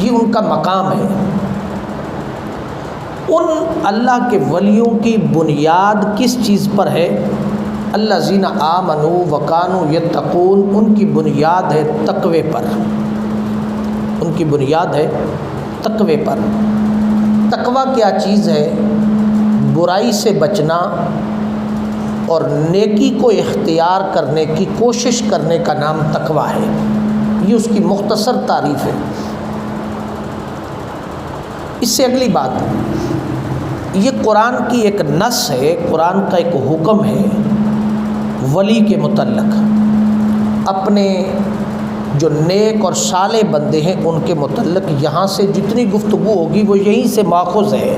یہ ان کا مقام ہے۔ ان اللہ کے ولیوں کی بنیاد کس چیز پر ہے؟ الذین آمنوا وکانوا یتقون، ان کی بنیاد ہے تقوی پر، ان کی بنیاد ہے تقوی پر۔ تقوی کیا چیز ہے؟ برائی سے بچنا اور نیکی کو اختیار کرنے کی کوشش کرنے کا نام تقوی ہے۔ یہ اس کی مختصر تعریف ہے۔ اس سے اگلی بات، یہ قرآن کی ایک نص ہے، قرآن کا ایک حکم ہے ولی کے متعلق، اپنے جو نیک اور صالح بندے ہیں ان کے متعلق یہاں سے جتنی گفتگو ہوگی وہ یہیں سے ماخوذ ہے۔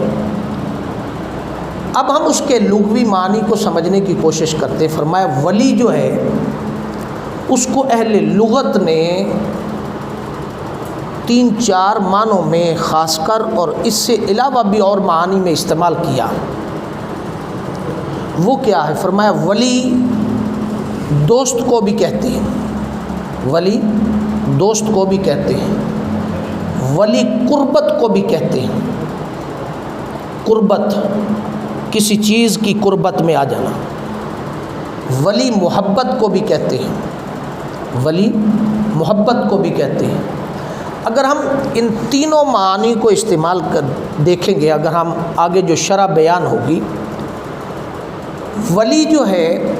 اب ہم اس کے لغوی معنی کو سمجھنے کی کوشش کرتے ہیں۔ فرمایا ولی جو ہے اس کو اہل لغت نے 3-4 معنوں میں خاص کر اور اس سے علاوہ بھی اور معانی میں استعمال کیا۔ وہ کیا ہے؟ فرمایا ولی دوست کو بھی کہتے ہیں، ولی دوست کو بھی کہتے ہیں، ولی قربت کو بھی کہتے ہیں۔ قربت، کسی چیز کی قربت میں آ جانا۔ ولی محبت کو بھی کہتے ہیں، ولی محبت کو بھی کہتے ہیں۔ اگر ہم ان تینوں معانی کو استعمال کر دیکھیں گے، اگر ہم آگے جو شرح بیان ہوگی، ولی جو ہے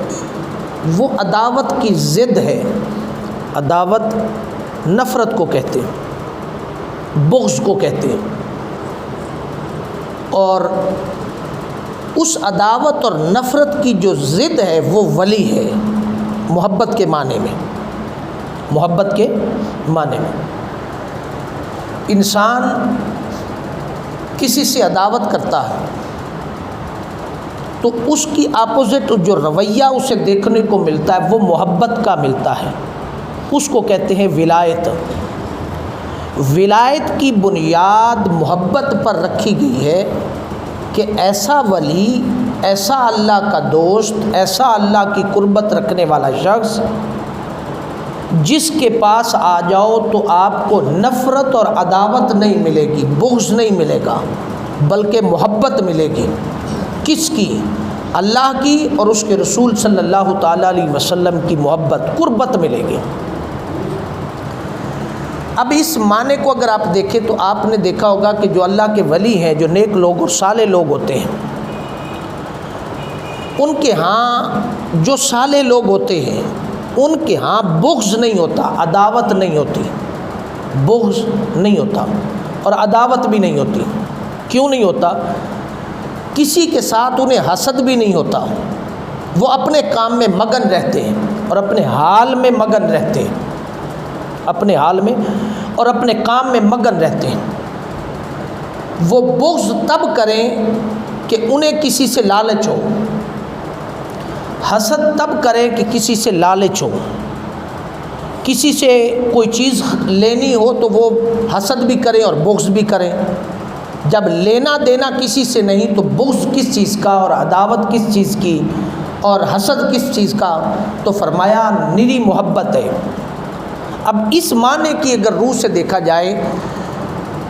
وہ عداوت کی ضد ہے۔ عداوت نفرت کو کہتے ہیں، بغض کو کہتے ہیں، اور اس عداوت اور نفرت کی جو ضد ہے وہ ولی ہے، محبت کے معنی میں، محبت کے معنی میں۔ انسان کسی سے عداوت کرتا ہے تو اس کی اپوزٹ جو رویہ اسے دیکھنے کو ملتا ہے وہ محبت کا ملتا ہے، اس کو کہتے ہیں ولایت۔ ولایت کی بنیاد محبت پر رکھی گئی ہے کہ ایسا ولی، ایسا اللہ کا دوست، ایسا اللہ کی قربت رکھنے والا شخص جس کے پاس آ جاؤ تو آپ کو نفرت اور عداوت نہیں ملے گی، بغض نہیں ملے گا، بلکہ محبت ملے گی۔ کس کی؟ اللہ کی اور اس کے رسول صلی اللہ تعالیٰ علیہ وسلم کی محبت، قربت ملے گی۔ اب اس معنی کو اگر آپ دیکھیں تو آپ نے دیکھا ہوگا کہ جو اللہ کے ولی ہیں، جو نیک لوگ اور صالح لوگ ہوتے ہیں، ان کے ہاں جو صالح لوگ ہوتے ہیں ان کے ہاں بغض نہیں ہوتا، عداوت نہیں ہوتی، بغض نہیں ہوتا اور عداوت بھی نہیں ہوتی۔ کیوں نہیں ہوتا؟ کسی کے ساتھ انہیں حسد بھی نہیں ہوتا، وہ اپنے کام میں مگن رہتے ہیں اور اپنے حال میں مگن رہتے ہیں، اپنے حال میں اور اپنے کام میں مگن رہتے ہیں۔ وہ بغض تب کریں کہ انہیں کسی سے لالچ ہو، حسد تب کریں کہ کسی سے لالچ ہو، کسی سے کوئی چیز لینی ہو تو وہ حسد بھی کریں اور بغض بھی کریں۔ جب لینا دینا کسی سے نہیں تو بغض کس چیز کا اور عداوت کس چیز کی اور حسد کس چیز کا؟ تو فرمایا نری محبت ہے۔ اب اس معنی کی اگر روح سے دیکھا جائے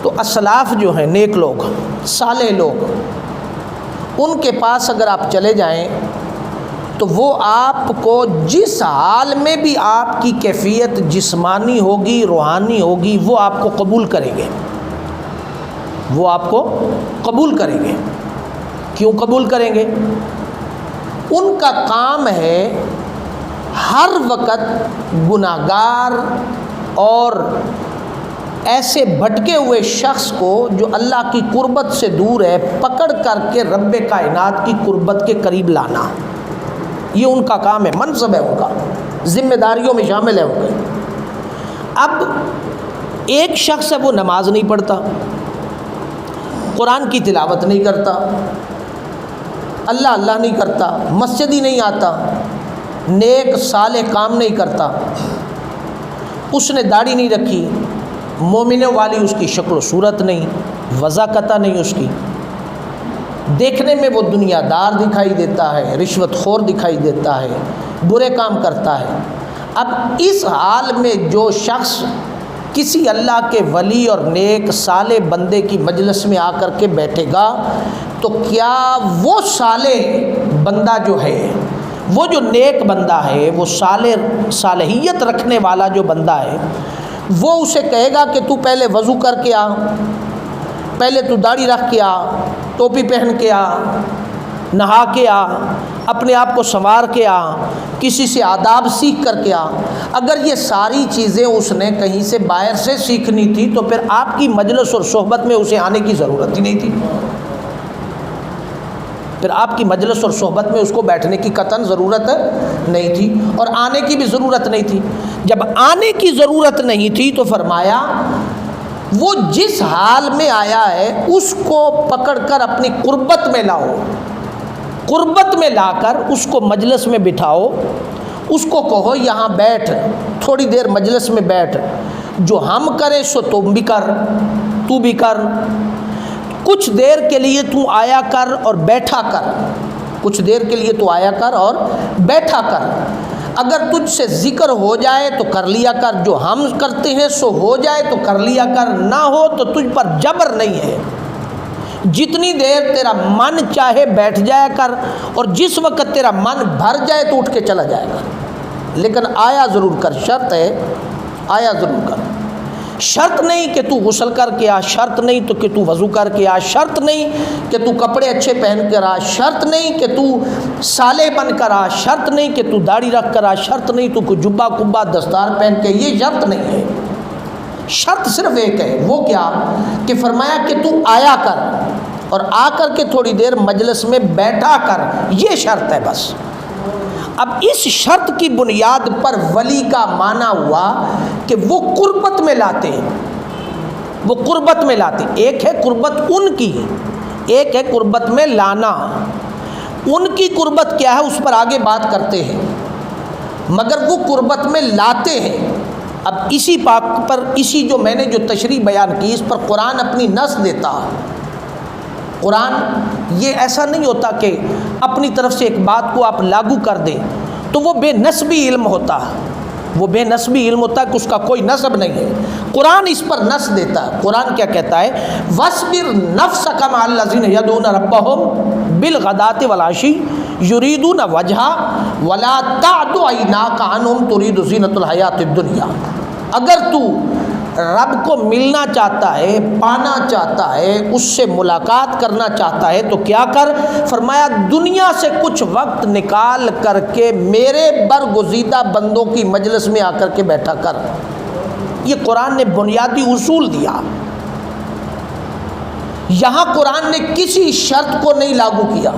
تو اسلاف جو ہیں، نیک لوگ، صالح لوگ، ان کے پاس اگر آپ چلے جائیں تو وہ آپ کو جس حال میں بھی آپ کی کیفیت جسمانی ہوگی، روحانی ہوگی، وہ آپ کو قبول کریں گے، وہ آپ کو قبول کریں گے۔ کیوں قبول کریں گے؟ ان کا کام ہے ہر وقت گناہگار اور ایسے بھٹکے ہوئے شخص کو جو اللہ کی قربت سے دور ہے پکڑ کر کے رب کائنات کی قربت کے قریب لانا۔ یہ ان کا کام ہے، منصب ہے ان کا، ذمہ داریوں میں شامل ہے ان کے۔ اب ایک شخص ہے وہ نماز نہیں پڑھتا، قرآن کی تلاوت نہیں کرتا، اللہ اللہ نہیں کرتا، مسجد ہی نہیں آتا، نیک صالح کام نہیں کرتا، اس نے داڑھی نہیں رکھی، مومنوں والی اس کی شکل و صورت نہیں، وضاقتہ نہیں اس کی، دیکھنے میں وہ دنیا دار دکھائی دیتا ہے، رشوت خور دکھائی دیتا ہے، برے کام کرتا ہے۔ اب اس حال میں جو شخص کسی اللہ کے ولی اور نیک صالح بندے کی مجلس میں آ کر کے بیٹھے گا تو کیا وہ صالح بندہ جو ہے، وہ جو نیک بندہ ہے، وہ صالحیت رکھنے والا جو بندہ ہے، وہ اسے کہے گا کہ تو پہلے وضو کر کے آ، پہلے تو داڑھی رکھ کے آ، ٹوپی پہن کے آ، نہا کے آ، اپنے آپ کو سنوار کے آ، کسی سے آداب سیکھ کر کے آ؟ اگر یہ ساری چیزیں اس نے کہیں سے باہر سے سیکھنی تھی تو پھر آپ کی مجلس اور صحبت میں اسے آنے کی ضرورت ہی نہیں تھی، پھر آپ کی مجلس اور صحبت میں اس کو بیٹھنے کی قطعاً ضرورت نہیں تھی اور آنے کی بھی ضرورت نہیں تھی۔ جب آنے کی ضرورت نہیں تھی تو فرمایا وہ جس حال میں آیا ہے اس کو پکڑ کر اپنی قربت میں لاؤ، قربت میں لا کر اس کو مجلس میں بٹھاؤ، اس کو کہو یہاں بیٹھ، تھوڑی دیر مجلس میں بیٹھ، جو ہم کریں سو تم بھی کر، تو بھی کر، کچھ دیر کے لیے تو آیا کر اور بیٹھا کر، کچھ دیر کے لیے تو آیا کر اور بیٹھا کر، اگر تجھ سے ذکر ہو جائے تو کر لیا کر، جو ہم کرتے ہیں سو ہو جائے تو کر لیا کر، نہ ہو تو تجھ پر جبر نہیں ہے، جتنی دیر تیرا من چاہے بیٹھ جایا کر، اور جس وقت تیرا من بھر جائے تو اٹھ کے چلا جائے گا، لیکن آیا ضرور کر، شرط ہے آیا ضرور کر، شرط نہیں کہ تو غسل کر کے آ، شرط نہیں تو کہ تو وضو کر کے آ، شرط نہیں کہ تو کپڑے اچھے پہن کر آ، شرط نہیں کہ تو صالح بن کر آ، شرط نہیں کہ تو داڑھی رکھ کر آ، شرط نہیں تو کوئی جبہ کبا دستار پہن کے، یہ شرط نہیں ہے، شرط صرف ایک ہے، وہ کیا کہ فرمایا کہ تو آیا کر اور آ کر کے تھوڑی دیر مجلس میں بیٹھا کر، یہ شرط ہے بس۔ اب اس شرط کی بنیاد پر ولی کا معنی ہوا کہ وہ قربت میں لاتے ہیں، وہ قربت میں لاتے ہیں، ایک ہے قربت ان کی، ایک ہے قربت میں لانا، ان کی قربت کیا ہے اس پر آگے بات کرتے ہیں، مگر وہ قربت میں لاتے ہیں۔ اب اسی پاک پر، اسی جو میں نے جو تشریح بیان کی، اس پر قرآن اپنی نص دیتا، قرآن یہ ایسا نہیں ہوتا کہ اپنی طرف سے ایک بات کو آپ لاگو کر دیں تو وہ بے نسبی علم ہوتا، وہ بے نسبی علم ہوتا ہے کہ اس کا کوئی نسب نہیں ہے، قرآن اس پر نص دیتا ہے۔ قرآن کیا کہتا ہے؟ وَاصْبِرْ نَفْسَكَ مَعَ الَّذِينَ يَدْعُونَ رَبَّهُمْ بِالْغَدَاةِ وَالْعَشِيِّ يُرِيدُونَ وَجْهَهُ وَلَا تَعْدُ عَيْنَاكَ عَنْهُمْ تُرِيدُ زِينَةَ الْحَيَاةِ الدُّنْيَا، اگر تو رب کو ملنا چاہتا ہے، پانا چاہتا ہے، اس سے ملاقات کرنا چاہتا ہے تو کیا کر؟ فرمایا دنیا سے کچھ وقت نکال کر کے میرے برگزیدہ بندوں کی مجلس میں آ کر کے بیٹھا کر۔ یہ قرآن نے بنیادی اصول دیا، یہاں قرآن نے کسی شرط کو نہیں لاگو کیا،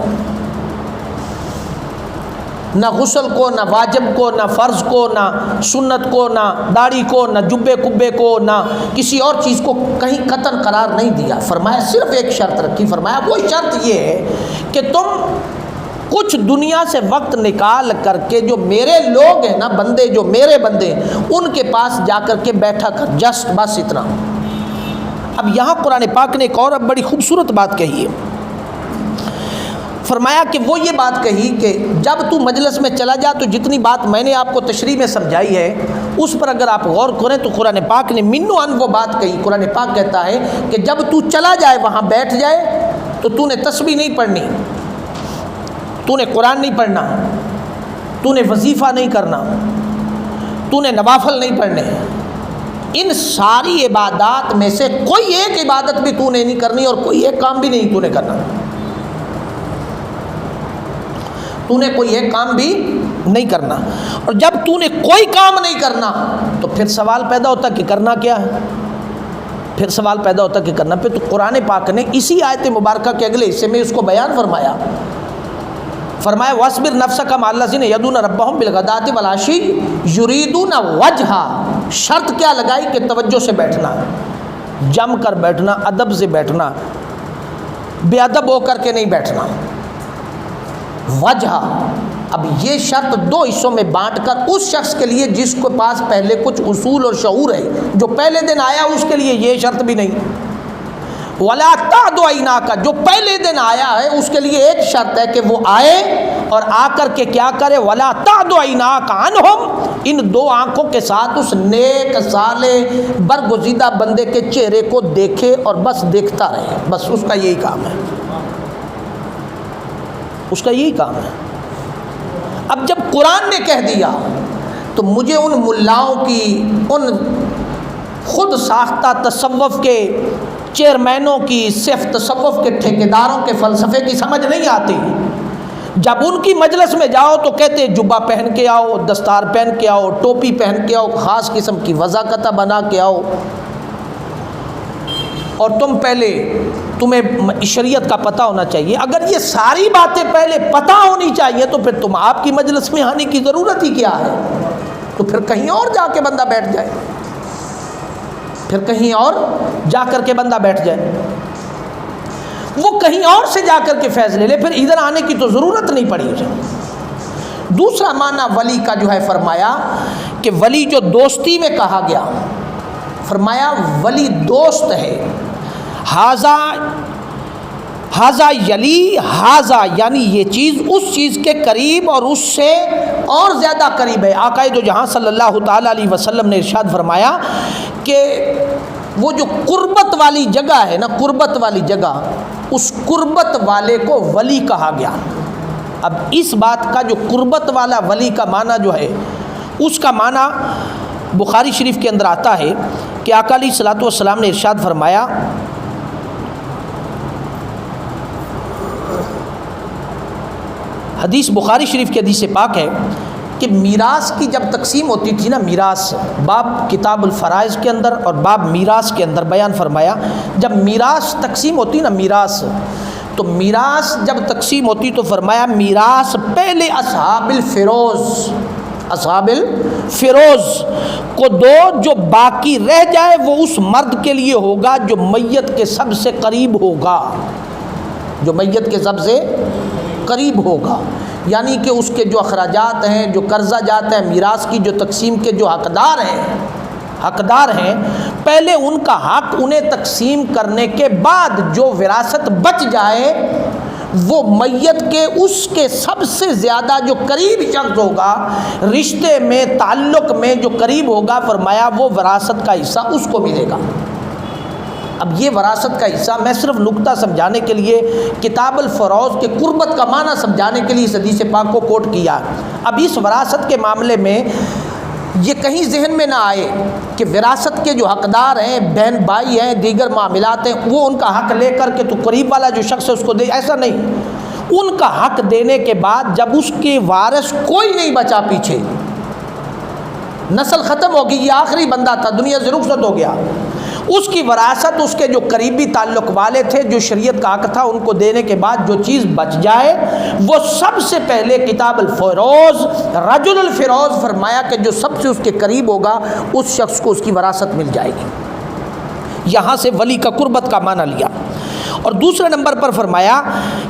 نہ غسل کو، نہ واجب کو، نہ فرض کو، نہ سنت کو، نہ داڑھی کو، نہ جبے کبے کو، نہ کسی اور چیز کو کہیں قطعاً قرار نہیں دیا۔ فرمایا صرف ایک شرط رکھی، فرمایا وہ شرط یہ ہے کہ تم کچھ دنیا سے وقت نکال کر کے جو میرے لوگ ہیں نا، بندے جو میرے بندے ہیں، ان کے پاس جا کر کے بیٹھا کر، جسٹ بس اتنا۔ اب یہاں قرآن پاک نے ایک اور بڑی خوبصورت بات کہی ہے، فرمایا کہ وہ یہ بات کہی کہ جب تو مجلس میں چلا جا تو جتنی بات میں نے آپ کو تشریح میں سمجھائی ہے اس پر اگر آپ غور کریں تو قرآن پاک نے منو ان وہ بات کہی۔ قرآن پاک کہتا ہے کہ جب تو چلا جائے، وہاں بیٹھ جائے، تو تو نے تسبیح نہیں پڑھنی، تو نے قرآن نہیں پڑھنا، تو نے وظیفہ نہیں کرنا، تو نے نوافل نہیں پڑھنے، ان ساری عبادات میں سے کوئی ایک عبادت بھی تو نے نہیں کرنی اور کوئی ایک کام بھی نہیں تو نے کرنا، تو نے کوئی ایک کام بھی نہیں کرنا۔ اور جب تو نے کوئی کام نہیں کرنا تو پھر سوال پیدا ہوتا کہ کرنا کیا ہے، پھر سوال پیدا ہوتا کہ کرنا۔ پھر تو قرآن پاک نے اسی آیت مبارکہ کے اگلے حصے میں اس کو بیان فرمایا، فرمایا وَاصْبِرْ نَفْسَكَ مَعَ الَّذِينَ يَدْعُونَ رَبَّهُمْ بِالْغَدَاةِ وَالْعَشِيِّ يُرِيدُونَ وَجْهَهُ، شرط کیا لگائی کہ توجہ سے بیٹھنا، جم کر بیٹھنا، ادب سے بیٹھنا، بے ادب ہو کر کے نہیں بیٹھنا۔ وجہ، اب یہ شرط دو حصوں میں بانٹ کر اس شخص کے لیے جس کے پاس پہلے کچھ اصول اور شعور ہے، جو پہلے دن آیا اس کے لیے یہ شرط بھی نہیں۔ وَلَا تَعْدُ عَيْنَاكَ، جو پہلے دن آیا ہے اس کے لیے ایک شرط ہے کہ وہ آئے اور آ کر کے کیا کرے، وَلَا تَعْدُ عَيْنَاكَ عَنْهُمْ، ان دو آنکھوں کے ساتھ اس نیک صالح برگزیدہ بندے کے چہرے کو دیکھے اور بس دیکھتا رہے، بس اس کا یہی کام ہے، اس کا یہی کام ہے۔ اب جب قرآن نے کہہ دیا تو مجھے ان ملاؤں کی، ان خود ساختہ تصوف کے چیئرمینوں کی، صرف تصوف کے ٹھیکیداروں کے فلسفے کی سمجھ نہیں آتی۔ جب ان کی مجلس میں جاؤ تو کہتے جبہ پہن کے آؤ، دستار پہن کے آؤ، ٹوپی پہن کے آؤ، خاص قسم کی وضاقتہ بنا کے آؤ، اور تمہیں شریعت کا پتہ ہونا چاہیے۔ اگر یہ ساری باتیں پہلے پتہ ہونی چاہیے تو پھر تم آپ کی مجلس میں آنے کی ضرورت ہی کیا ہے؟ تو پھر کہیں اور جا کے بندہ بیٹھ جائے، پھر کہیں اور جا کر کے بندہ بیٹھ جائے، وہ کہیں اور سے جا کر کے فیض لے لے، پھر ادھر آنے کی تو ضرورت نہیں پڑی اسے۔ دوسرا معنی ولی کا جو ہے فرمایا کہ ولی جو دوستی میں کہا گیا، فرمایا ولی دوست ہے، ہاذا یلی ہاذا، یعنی یہ چیز اس چیز کے قریب اور اس سے اور زیادہ قریب ہے۔ آقا دو جہاں صلی اللہ تعالیٰ علیہ وسلم نے ارشاد فرمایا کہ وہ جو قربت والی جگہ ہے نا، قربت والی جگہ، اس قربت والے کو ولی کہا گیا۔ اب اس بات کا جو قربت والا ولی کا معنی جو ہے، اس کا معنی بخاری شریف کے اندر آتا ہے کہ آقا علیہ الصلوۃ والسلام نے ارشاد فرمایا، حدیث بخاری شریف کی حدیث پاک ہے کہ میراث کی جب تقسیم ہوتی تھی نا، میراث باب کتاب الفرائض کے اندر اور باب میراث کے اندر بیان فرمایا، جب میراث تقسیم ہوتی نا، میراث، تو میراث جب تقسیم ہوتی تو فرمایا میراث پہلے اصحاب الفروز کو دو، جو باقی رہ جائے وہ اس مرد کے لیے ہوگا جو میت کے سب سے قریب ہوگا، جو میت کے سب سے قریب ہوگا، یعنی کہ اس کے جو اخراجات ہیں، جو قرضہ جات ہیں، میراث کی جو تقسیم کے جو حقدار ہیں، پہلے ان کا حق انہیں تقسیم کرنے کے بعد جو وراثت بچ جائے وہ میت کے اس کے سب سے زیادہ جو قریب شخص ہوگا، رشتے میں تعلق میں جو قریب ہوگا، فرمایا وہ وراثت کا حصہ اس کو ملے گا۔ اب یہ وراثت کا حصہ میں صرف نقطہ سمجھانے کے لیے کتاب الفروز کے قربت کا معنی سمجھانے کے لیے اس حدیث پاک کو کوٹ کیا۔ اب اس وراثت کے معاملے میں یہ کہیں ذہن میں نہ آئے کہ وراثت کے جو حقدار ہیں، بہن بھائی ہیں، دیگر معاملات ہیں، وہ ان کا حق لے کر کے تو قریب والا جو شخص ہے اس کو دے، ایسا نہیں۔ ان کا حق دینے کے بعد جب اس کے وارث کوئی نہیں بچا، پیچھے نسل ختم ہوگی، یہ آخری بندہ تھا، دنیا سے رخصت ہو گیا، اس کی وراثت اس کے جو قریبی تعلق والے تھے، جو شریعت کا حق تھا، ان کو دینے کے بعد جو چیز بچ جائے وہ سب سے پہلے کتاب الفروز، رجل الفروز، فرمایا کہ جو سب سے اس کے قریب ہوگا اس شخص کو اس کی وراثت مل جائے گی۔ یہاں سے ولی کا قربت کا معنی لیا۔ اور دوسرے نمبر پر فرمایا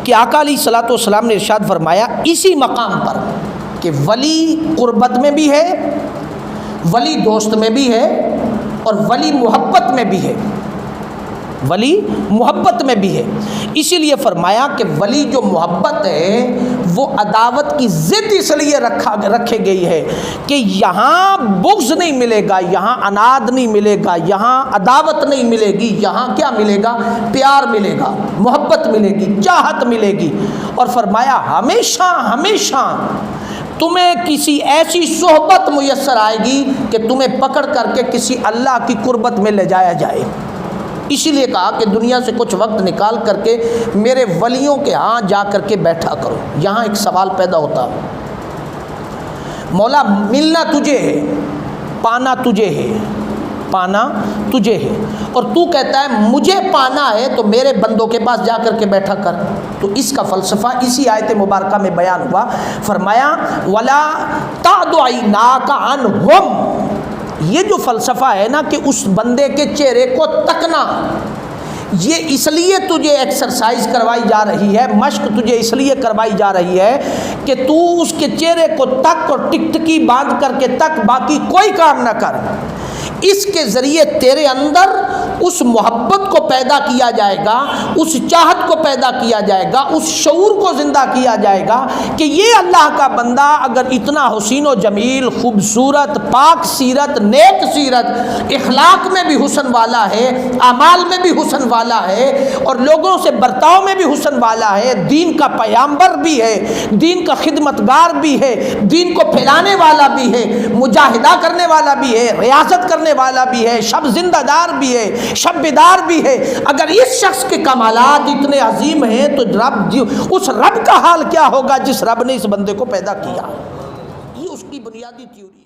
کہ آقا علیہ الصلوۃ والسلام نے ارشاد فرمایا اسی مقام پر کہ ولی قربت میں بھی ہے، ولی دوست میں بھی ہے، اور ولی محبت میں بھی ہے، ولی محبت میں بھی ہے۔ اسی لیے فرمایا کہ ولی جو محبت ہے وہ عداوت کی ضد اس لیے رکھے گئی ہے کہ یہاں بغض نہیں ملے گا، یہاں عناد نہیں ملے گا، یہاں عداوت نہیں ملے گی، یہاں کیا ملے گا؟ پیار ملے گا، محبت ملے گی، چاہت ملے گی۔ اور فرمایا ہمیشہ تمہیں کسی ایسی صحبت میسر آئے گی کہ تمہیں پکڑ کر کے کسی اللہ کی قربت میں لے جایا جائے۔ اسی لیے کہا کہ دنیا سے کچھ وقت نکال کر کے میرے ولیوں کے ہاں جا کر کے بیٹھا کرو۔ یہاں ایک سوال پیدا ہوتا، مولا ملنا تجھے ہے، پانا تجھے ہے، پانا تجھے ہے، اور تو کہتا ہے مجھے پانا ہے تو میرے بندوں کے پاس جا کر کے بیٹھا کر۔ تو اس کا فلسفہ اسی آیت مبارکہ میں بیان ہوا۔ فرمایا وَلَا تَعْدُ عَيْنَاكَ عَنْهُمْ، یہ جو فلسفہ ہے نا کہ اس بندے کے چہرے کو تکنا، یہ اس لیے تجھے ایکسرسائز کروائی جا رہی ہے، مشق تجھے اس لیے کروائی جا رہی ہے کہ تو اس کے چہرے کو تک اور ٹکٹکی باندھ کر کے تک، باقی کوئی کام نہ کر۔ اس کے ذریعے تیرے اندر اس محبت کو پیدا کیا جائے گا، اس چاہت کو پیدا کیا جائے گا، اس شعور کو زندہ کیا جائے گا کہ یہ اللہ کا بندہ اگر اتنا حسین و جمیل، خوبصورت، پاک سیرت، نیک سیرت، اخلاق میں بھی حسن والا ہے، اعمال میں بھی حسن والا ہے، اور لوگوں سے برتاؤ میں بھی حسن والا ہے، دین کا پیامبر بھی ہے، دین کا خدمتگار بھی ہے، دین کو پھیلانے والا بھی ہے، مجاہدہ کرنے والا بھی ہے، ریاست کرنے والا بھی ہے، شب زندہ دار بھی ہے، شب بیدار بھی ہے، اگر اس شخص کے کمالات اتنے عظیم ہیں تو اس رب کا حال کیا ہوگا جس رب نے اس بندے کو پیدا کیا؟ یہ اس کی بنیادی تھیوری ہے۔